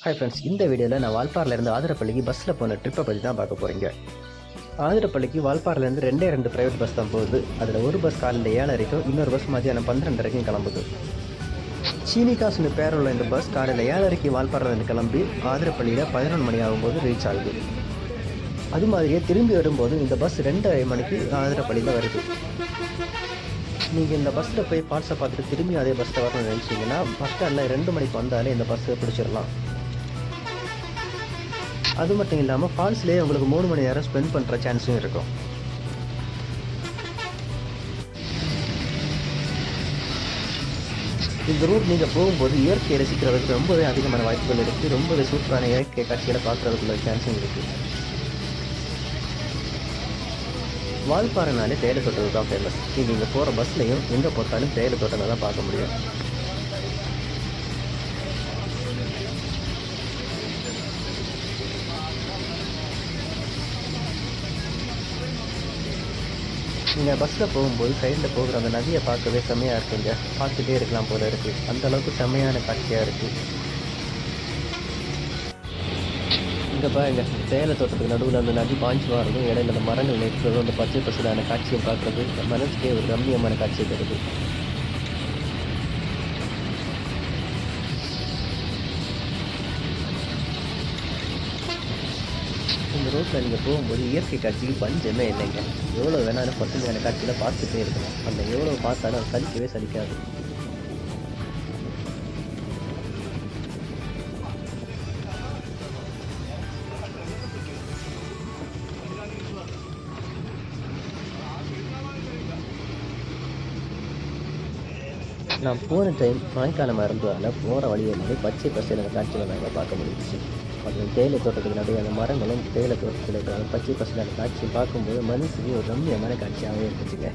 Hi friends, இந்த வீடியோவில் நான் வால்பாறையிலேருந்து ஆதிரப்பள்ளிக்கு பஸ்ஸில் போன ட்ரிப்பை பற்றி தான் பார்க்க போகிறீங்க. ஆதிரப்பள்ளிக்கு வால்பாறையிலேருந்து 2 ப்ரைவேட் பஸ் தான் போகுது. அதில் ஒரு பஸ் காலையில் 7:30க்கும் இன்னொரு பஸ் மதியானம் 12:30க்கும் கிளம்புது. சீனிகாசுன்னு பேர் உள்ள இந்த பஸ் காலையில் 7:30க்கு வால்பாறையிலேருந்து கிளம்பி ஆதிரப்பள்ளியில் 11 மணி ஆகும்போது ரீச் ஆகுது. அது மாதிரியே திரும்பி வரும்போது இந்த பஸ் 2:30 மணிக்கு ஆதிரப்பள்ளியில் வருது. நீங்கள் இந்த பஸ்ஸில் போய் ஃபால்ஸை பார்த்துட்டு திரும்பி அதே பஸ்ஸில் வரணும்னு நினச்சிங்கன்னா பஸ் ஸ்டாண்டில் 2 மணிக்கு வந்தாலே இந்த பஸ்ஸை பிடிச்சிடலாம். அது மட்டும் இல்லாமல் ஃபால்ஸ்லேயே உங்களுக்கு 3 மணி நேரம் ஸ்பெண்ட் பண்ணுற சான்ஸும் இருக்கும். இந்த ரூட் நீங்கள் போகும்போது இயற்கையை ரசிக்கிறதுக்கு ரொம்பவே அதிகமான வாய்ப்புகள் இருக்குது. ரொம்பவே சூப்பரான இயற்கை காட்சிகளை பார்க்குறதுக்குள்ள சான்ஸும் இருக்குது. வால்பாறைனாலே தேயிலை தோட்டம் தான் ஃபேமஸ். நீங்கள் இங்கே போகிற பஸ்லையும் எங்கே போட்டாலும் தேயிலை தோட்டங்களை தான் பார்க்க முடியும். நீங்கள் பஸ்ஸில் போகும்போது சைடில் போகிற அந்த நதியை பார்க்கவே செம்மையாக இருக்குங்க. பார்த்துட்டே இருக்கலாம் போல இருக்குது. அந்தளவுக்கு செம்மையான காட்சியாக இருக்குது. இங்கே பாருங்க, தேயிலை தோட்டத்துக்கு நடுவில் அந்த நதி பாஞ்சு வரதும் இடையில அந்த மரங்கள் நிற்கிறதும் அந்த பச்சை பசுலான காட்சியை பார்க்குறது மனசுக்கே ஒரு ரம்மியமான காட்சியை தருது. இந்த ரோட்டில் நீங்கள் போகும்போது இயற்கை காட்சிக்கு பஞ்சமே இல்லைங்க. எவ்வளோ வேணாலும் பசுமையான காட்சியில் பார்த்துட்டே இருக்கணும். அந்த எவ்வளோ பார்த்தாலும் அது சலிக்கவே சலிக்காது. நான் போன டைம் மழைக்காலமாக இருந்ததால் போகிற வழியில் பச்சை பசையில் காட்சிகளை நாங்கள் பார்க்க முடிஞ்சிச்சு. அது தேயிலை தோட்டத்துக்கு நடுவே அந்த மரங்களும் தேயிலை தோட்டத்தில் இருக்கிற பச்சை பசையிலான காட்சியை பார்க்கும்போது மனசுக்கு ஒரு ரம்மியமான காட்சியாகவே இருந்துச்சுங்க.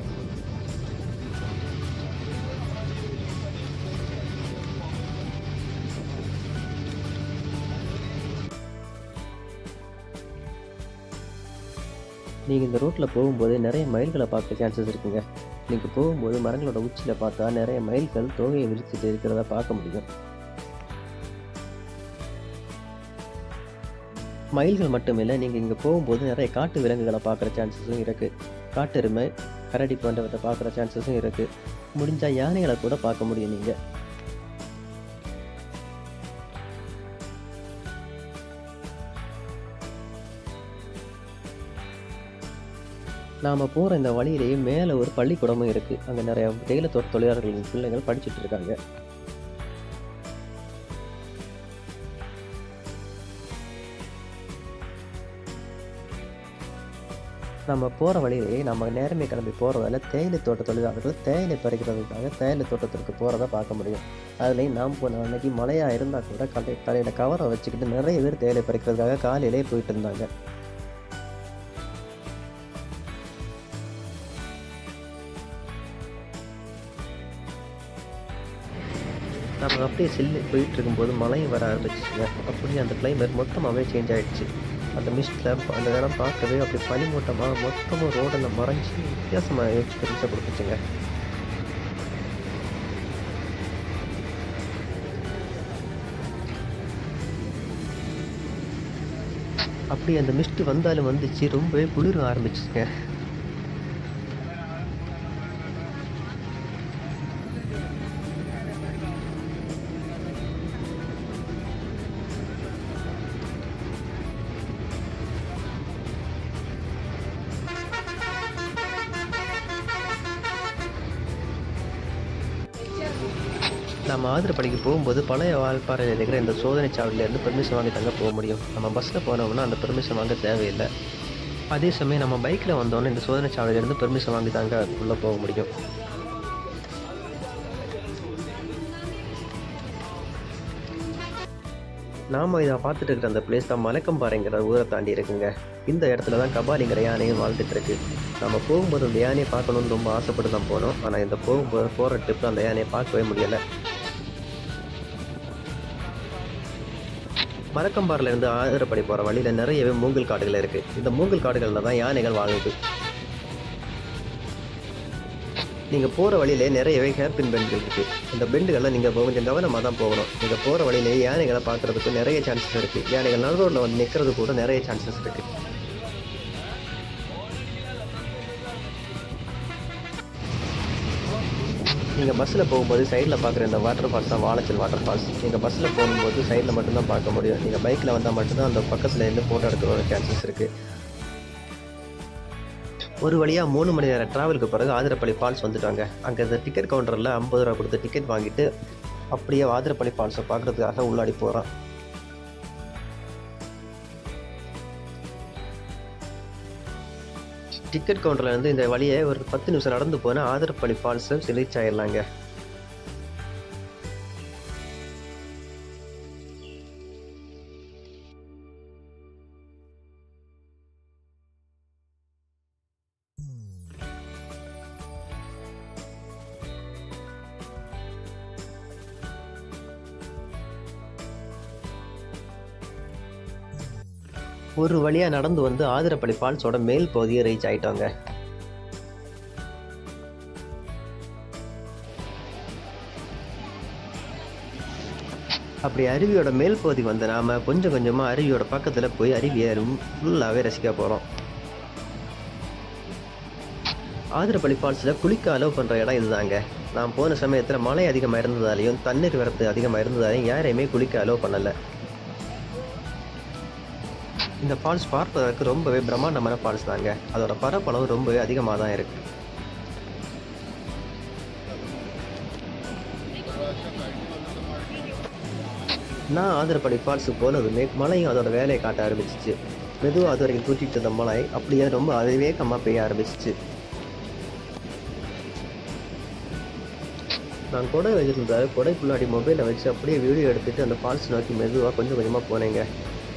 நீங்கள் இந்த ரோட்டில் போகும்போது நிறைய மயில்களை பார்க்க சான்சஸ் இருக்குங்க. நீங்கள் போகும்போது மரங்களோட உச்சியில் பார்த்தா நிறைய மயில்கள் தோகையை விரிச்சிட்டு இருக்கிறத பார்க்க முடியும். மயில்கள் மட்டுமில்லை, நீங்கள் இங்கே போகும்போது நிறைய காட்டு விலங்குகளை பார்க்குற சான்சஸும் இருக்குது. காட்டெருமை, கரடி போன்றவற்றை பார்க்குற சான்சஸும் இருக்குது. முடிஞ்சால் யானைகளை கூட பார்க்க முடியும். நீங்கள் நாம் போகிற இந்த வழியிலேயே மேலே ஒரு பள்ளிக்கூடமும் இருக்குது. அங்கே நிறைய தேயிலை தோட்ட தொழிலாளர்களின் பிள்ளைகள் படிச்சுட்டு இருக்காங்க. நம்ம போகிற வழியிலேயே நம்ம நேரமே கிளம்பி போகிறதால தேயிலை தோட்ட தொழிலாளர்கள் தேயிலை பறிக்கிறதுக்காக தேயிலை தோட்டத்திற்கு போகிறத பார்க்க முடியும். அதுலேயும் நாம் போன அன்னைக்கு மழையாக இருந்தால் கூட தலையில் கவரை வச்சுக்கிட்டு நிறைய பேர் தேயிலை பறிக்கிறதுக்காக காலையிலே போயிட்டு இருந்தாங்க. நம்ம அப்படியே போயிட்டு இருக்கும்போது மழையும் வர ஆரம்பிச்சிச்சுங்க. அப்படியே அந்த கிளைமேட் மொத்தமாகவே சேஞ்ச் ஆகிடுச்சு. அந்த மிஸ்ட்டில் அந்த இடம் பார்க்கவே அப்படி பனிமூட்டமாக மொத்தமும் ரோடில் மறைஞ்சி வித்தியாசமாக எக்ஸ்பீரியன்ஸை கொடுத்துச்சுங்க. அப்படி அந்த மிஸ்ட்டு வந்தாலும் வந்துச்சு, ரொம்பவே குளிர ஆரம்பிச்சிச்சுங்க. நம்ம ஆதிரப்பள்ளிக்கு போகும்போது பழைய வால்பாறையில் இருக்கிற இந்த சோதனை சாவடியிலேருந்து பெர்மிஷன் வாங்கி தாங்க போக முடியும். நம்ம பஸ்ஸில் போனோம்னா அந்த பெர்மிஷன் வாங்க தேவையில்லை. அதே சமயம் நம்ம பைக்கில் வந்தோன்னே இந்த சோதனை சாவடியிலேருந்து பெர்மிஷன் வாங்கி தாங்க உள்ளே போக முடியும். நாம் இதை பார்த்துட்டு இருக்கிற அந்த பிளேஸ் தான் மலைக்கம்பாறைங்கிற ஊரை தாண்டி இருக்குங்க. இந்த இடத்துல தான் கபாலிங்கிற யானையும் வாழ்ந்துட்டு இருக்கு. நம்ம போகும்போது அந்த யானையை பார்க்கணுன்னு ரொம்ப ஆசைப்பட்டு தான் போனோம். ஆனால் இந்த போகிற ட்ரிப்பில் அந்த யானையை பார்க்கவே முடியலை. மலைக்கம்பாறையிலேருந்து ஆதிரப்பள்ளி போகிற வழியில் நிறையவே மூங்கில் காடுகள் இருக்குது. இந்த மூங்கில் காடுகளில் தான் யானைகள் வாழுது. நீங்கள் போகிற வழியிலே நிறையவே ஹேர்பின் பெண்டுகள் இருக்குது. இந்த பெண்டுகளில் நீங்கள் கொஞ்சம் கவனமாக தான் போகணும். நீங்கள் போகிற வழியிலே யானைகளை பார்க்குறதுக்கு நிறைய சான்சஸ் இருக்குது. யானைகள் நடு ரோட்டில் வந்து நிற்கிறது கூட நிறைய சான்சஸ் இருக்குது. நீங்கள் பஸ்ஸில் போகும்போது சைடில் பார்க்குற இந்த வாட்டர் ஃபால்ஸ் தான் வாழைச்சல் வாட்டர் ஃபால்ஸ். நீங்கள் பஸ்ஸில் போகும்போது சைடில் மட்டும்தான் பார்க்க முடியும். நீங்கள் பைக்கில் வந்தால் மட்டும்தான் அந்த பக்கத்தில் இருந்து ஃபோட்டோ எடுக்கிற சான்சஸ் இருக்குது. ஒரு வழியாக 3 மணி நேரம் ட்ராவலுக்கு பிறகு ஆதிரப்பள்ளி ஃபால்ஸ் வந்துட்டாங்க. அங்கே இந்த டிக்கெட் கவுண்டரில் 50 ரூபா கொடுத்து டிக்கெட் வாங்கிட்டு அப்படியே ஆதிரப்பள்ளி ஃபால்ஸை பார்க்குறதுக்காக உள்ளாடி போகிறான். டிக்கெட் கவுண்டர்லேருந்து இந்த வழியை ஒரு 10 நிமிஷம் நடந்து போனால் ஆதிரப்பள்ளி ஃபால்ஸை ரீச் ஆயிடலாங்க. ஒரு வழியாக நடந்து வந்து ஆதிரப்பள்ளி ஃபால்ஸோட மேல் பகுதியை ரீச் ஆகிட்டோங்க. அப்படி அருவியோட மேல் பகுதி வந்து நாம் கொஞ்சம் கொஞ்சமாக அருவியோட பக்கத்தில் போய் அருவியை ஃபுல்லாகவே ரசிக்க போகிறோம். ஆதிரப்பள்ளி ஃபால்ஸில் குளிக்க அலோவ் பண்ணுற இடம் இதுதாங்க. நான் போன சமயத்தில் மழை அதிகமாக இருந்ததாலையும் தண்ணீர் வரத்து அதிகமாக இருந்ததாலையும் யாரையுமே குளிக்க அலோவ் பண்ணலை. இந்த ஃபால்ஸ் பார்ப்பதற்கு ரொம்பவே பிரம்மாண்டமான ஃபால்ஸ் தாங்க. அதோட பரப்பளவு ரொம்பவே அதிகமாக தான் இருக்கு. நான் ஆதிரப்பள்ளி ஃபால்ஸுக்கு போனதுமே மழையும் அதோட வேலையை காட்ட ஆரம்பிச்சிச்சு. மெதுவாக அது வரைக்கும் தூட்டிட்டு இருந்த மழை அப்படியே ரொம்ப அதிவேகமாக பெய்ய ஆரம்பிச்சிச்சு. நான் கொடை வச்சுருந்தாரு. கொடைக்குள்ளாடி மொபைலை வச்சு அப்படியே வீடியோ எடுத்துகிட்டு அந்த ஃபால்ஸ் நோக்கி மெதுவாக கொஞ்சம் கொஞ்சமாக போனேங்க.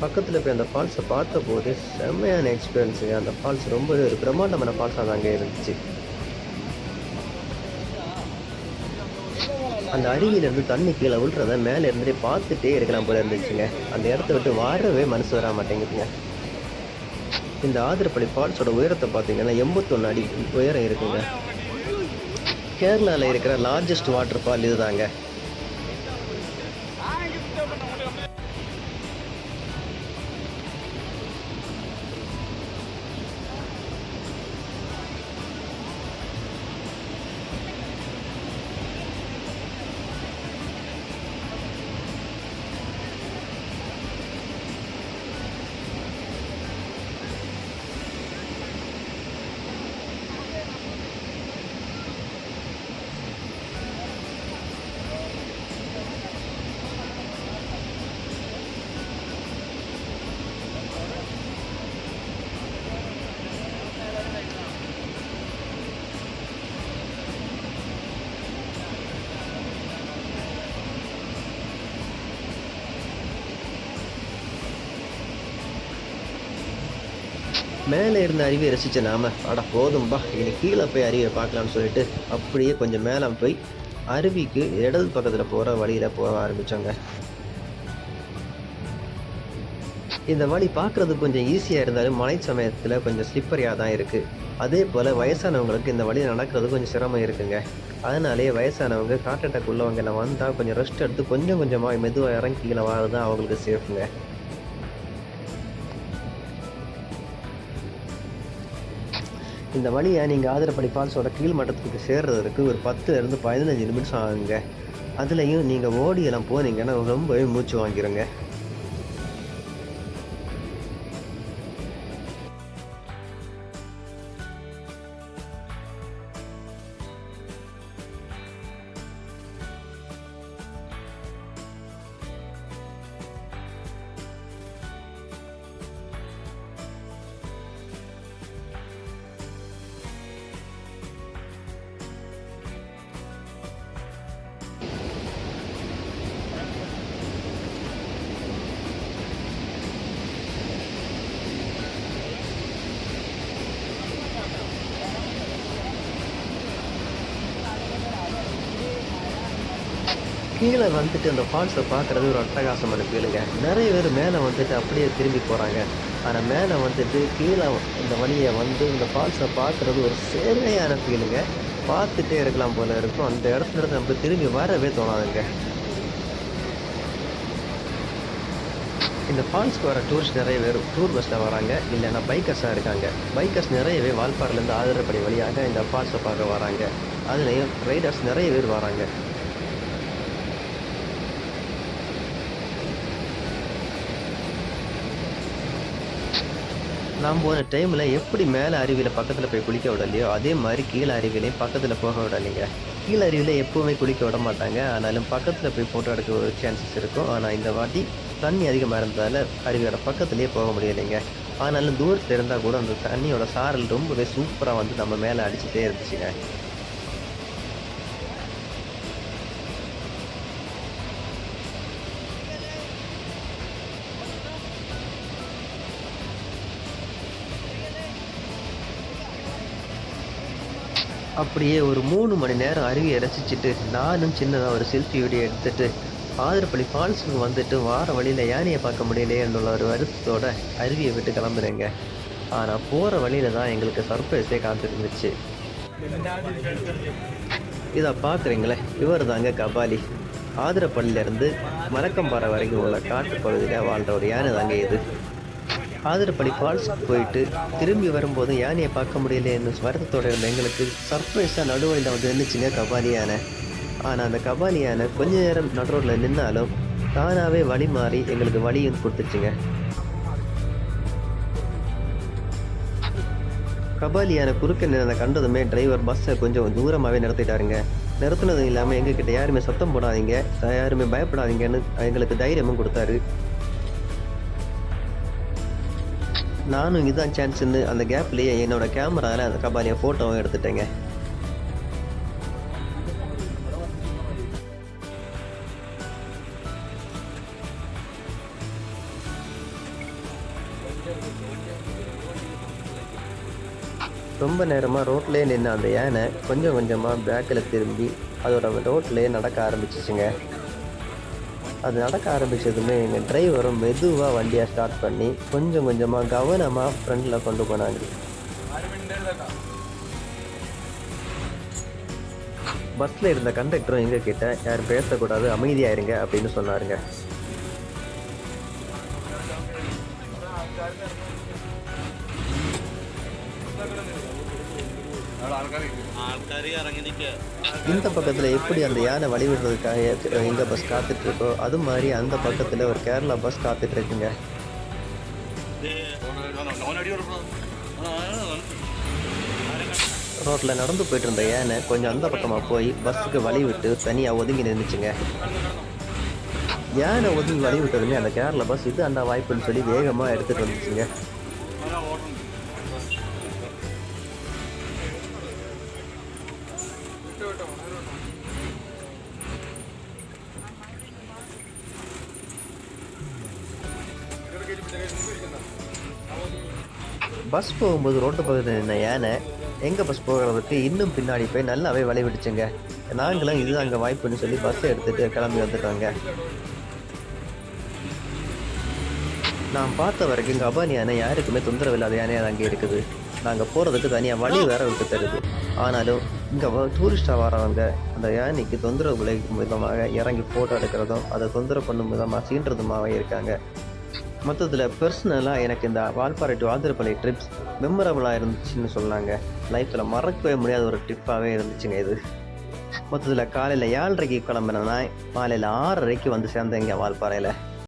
பக்கத்தில் போய் அந்த ஃபால்ஸை பார்த்த போது செம்மையான எக்ஸ்பீரியன்ஸுங்க. அந்த ஃபால்ஸ் ரொம்பவே ஒரு பிரம்மாண்டமான ஃபால்ஸாக தாங்க இருந்துச்சு. அந்த அருவியிலேருந்து தண்ணி கீழே விழுறத மேலே இருந்துட்டு பார்த்துட்டே இருக்கலாம் போல இருந்துச்சுங்க. அந்த இடத்த விட்டு வரவே மனசு வர மாட்டேங்குதுங்க. இந்த ஆதிரப்பள்ளி ஃபால்ஸோட உயரத்தை பார்த்தீங்கன்னா 81 அடி உயரம் இருக்குங்க. கேரளாவில் இருக்கிற லார்ஜஸ்ட் வாட்டர் ஃபால் இது தாங்க. மேலே இருந்த அருவியை ரசித்த நாம போதும்பா இனி கீழே போய் அருவியை பார்க்கலான்னு சொல்லிட்டு அப்படியே கொஞ்சம் மேலே போய் அருவிக்கு இடது பக்கத்தில் போகிற வழியில் போக ஆரம்பித்தோங்க. இந்த வழி பார்க்குறது கொஞ்சம் ஈஸியாக இருந்தாலும் மழை சமயத்தில் கொஞ்சம் ஸ்லிப்பரியாக தான் இருக்குது. அதே போல் வயசானவங்களுக்கு இந்த வழி நடக்கிறது கொஞ்சம் சிரமம் இருக்குங்க. அதனாலே வயசானவங்க ஹார்ட் அட்டாக் உள்ளவங்க எல்லாம் வந்தால் கொஞ்சம் ரெஸ்ட் எடுத்து கொஞ்சம் கொஞ்சமாக மெதுவாக இறங்கி கீழே வரது தான் அவங்களுக்கு சேஃபுங்க. இந்த வழியை நீங்கள் ஆதிரப்பள்ளி ஃபால்ஸோட கீழ் மட்டத்துக்கு சேர்றதுக்கு ஒரு 10 to 15 நிமிஷம் ஆகுங்க. அதுலேயும் நீங்கள் ஓடியெல்லாம் போனீங்கன்னா ரொம்பவே மூச்சு வாங்கிடுங்க. கீழே வந்துட்டு அந்த ஃபால்ஸை பார்க்குறது ஒரு அட்டகாசமான ஃபீலுங்க. நிறைய பேர் மேலே வந்துட்டு அப்படியே திரும்பி போகிறாங்க. ஆனால் மேலே வந்துட்டு கீழே இந்த வழியை வந்து இந்த ஃபால்ஸை பார்க்குறது ஒரு சேவையான ஃபீலுங்க. பார்த்துட்டே இருக்கலாம் போல இருக்கும். அந்த இடத்துல இருந்து நம்ம திரும்பி வரவே தோணாதுங்க. இந்த ஃபால்ஸ்க்கு வர டூரிஸ்ட் நிறைய பேர் டூர் பஸ்ஸில் வராங்க, இல்லைன்னா பைக்கர்ஸாக இருக்காங்க. பைக்கர்ஸ் நிறையவே வால்பாறையிலேருந்து ஆதிரப்பள்ளி வழியாக இந்த ஃபால்ஸை பார்க்க வராங்க. அதுலேயும் ரைடர்ஸ் நிறைய பேர் வராங்க. நான் போன டைமில் எப்படி மேலே அருவியில் பக்கத்தில் போய் குளிக்க விடலையோ அதே மாதிரி கீழே அருவிலையும் பக்கத்தில் போக விடலைங்க. கீழே அருவியில் எப்போவுமே குளிக்க விட மாட்டாங்க, ஆனாலும் பக்கத்தில் போய் ஃபோட்டோ எடுக்க ஒரு சான்சஸ் இருக்கும். ஆனால் இந்த வாட்டி தண்ணி அதிகமாக இருந்ததால் அருவியோட பக்கத்துலேயே போக முடியலைங்க. ஆனாலும் தூரத்தில் இருந்தால் கூட அந்த தண்ணியோட சாரல் ரொம்பவே சூப்பராக வந்து நம்ம மேலே அடிச்சுட்டே இருந்துச்சுங்க. அப்படியே ஒரு 3 மணி நேரம் அருவியை ரசிச்சுட்டு நானும் சின்னதாக ஒரு செல்ஃபி வீடியோ எடுத்துட்டு ஆதிரப்பள்ளி ஃபால்ஸுக்கு வந்துட்டு வார வழியில் யானையை பார்க்க முடியலையேன்னு ஒரு வருத்தத்தோட அருவியை விட்டு கிளம்புறேங்க. ஆனால் போகிற வழியில் தான் எங்களுக்கு சர்ப்ரைஸே காத்திருந்துச்சு. இதை பார்க்குறீங்களே, இவர் தாங்க கபாலி. ஆதிரப்பள்ளியிலேருந்து மரக்கம்பாறை வரைக்கும் உள்ள காட்டு பகுதியில் வாழ்கிற ஒரு யானை தாங்க இது. ஆதிரப்பள்ளி ஃபால்ஸுக்கு போயிட்டு திரும்பி வரும்போது யானையை பார்க்க முடியலைன்னு வருத்தத்தோடு இருந்த எங்களுக்கு சர்ப்ரைஸாக நடுவழியில் வந்து நின்றுச்சுங்க கபாலி யானை. ஆனால் அந்த கபாலி யானை கொஞ்ச நேரம் நடுரோட்டில் நின்னாலும் தானாகவே வழி மாறி எங்களுக்கு வழியும் கொடுத்துச்சுங்க. கபாலி யானை குறுக்க நிறந்த கண்டதுமே டிரைவர் பஸ்ஸை கொஞ்சம் தூரமாகவே நிறுத்திட்டாருங்க. நிறுத்தினதும் இல்லாமல் எங்ககிட்ட யாருமே சத்தம் போடாதீங்க, யாருமே பயப்படாதீங்கன்னு எங்களுக்கு தைரியமும் கொடுத்தாரு. நானும் இதுதான் சான்ஸ்ன்னு அந்த கேப்லேயே என்னோட கேமராவில் அந்த கபாலியை ஃபோட்டோவும் எடுத்துட்டேங்க. ரொம்ப நேரமாக ரோட்லேயே நின்று அந்த யானை கொஞ்சம் கொஞ்சமாக பேக்கில் திரும்பி அதோட ரோட்லேயே நடக்க ஆரம்பிச்சிச்சுங்க. அது நடக்க ஆரம்பித்ததுமே எங்கள் டிரைவரும் மெதுவாக வண்டியை ஸ்டார்ட் பண்ணி கொஞ்சம் கொஞ்சமாக கவனமாக ஃப்ரண்டில் கொண்டு போனாங்க. பஸ்ஸில் இருந்த கண்டக்டரும் எங்கள் கிட்ட யாரும் பேசக்கூடாது, அமைதியாயிருங்க அப்படின்னு சொன்னாருங்க. இந்த பக்கத்தில் எப்படி அந்த யானை வழிவிடுறதுக்காக எங்கள் பஸ் காத்துட்ருக்கோ அது மாதிரி அந்த பக்கத்தில் ஒரு கேரளா பஸ் காத்துட்ருக்குங்க. ரோட்டில் நடந்து போயிட்டு இருந்த யானை கொஞ்சம் அந்த பக்கமாக போய் பஸ்ஸுக்கு வழி விட்டு தனியாக ஒதுங்கி நின்றுச்சுங்க. யானை ஒதுங்கி வழி விட்டதுமே அந்த கேரளா பஸ் இது அந்த வாய்ப்புன்னு சொல்லி வேகமாக எடுத்துகிட்டு வந்துச்சுங்க. பஸ் போகும்போது ரோட்டு பக்கத்தில் நின்ன யானை எங்கள் பஸ் போகிறதுக்கு இன்னும் பின்னாடி போய் நல்லாவே வழி விடுச்சுங்க. நாங்களும் இது அங்கே வாய்ப்புன்னு சொல்லி பஸ்ஸை எடுத்துகிட்டு கிளம்பி வந்துட்டோங்க. நான் பார்த்த வரைக்கும் கபாலி யானை யாருக்குமே தொந்தரவு இல்லாத யானையாக அங்கே இருக்குது. நாங்கள் போகிறதுக்கு தனியாக வழி வேற விட்டு தருது. ஆனாலும் இங்கே டூரிஸ்டாக வரவங்க அந்த யானைக்கு தொந்தரவு விளைவிக்கும் விதமாக இறங்கி ஃபோட்டோ எடுக்கிறதும் அதை தொந்தரவு பண்ணும் விதமாக சீன்றதுமாகவே இருக்காங்க. மொத்தத்தில் பர்சனலாக எனக்கு இந்த வால்பாறை டு ஆதிரப்பள்ளி ட்ரிப்ஸ் மெமரபுளாக இருந்துச்சுன்னு சொன்னாங்க. லைஃப்பில் மறக்கவே முடியாத ஒரு ட்ரிப்பாகவே இருந்துச்சுங்க இது. மொத்தத்தில் காலையில் 7:30 கிளம்பினா மாலையில் 6:30 வந்து சேர்ந்தேங்க வால்பாறையில்.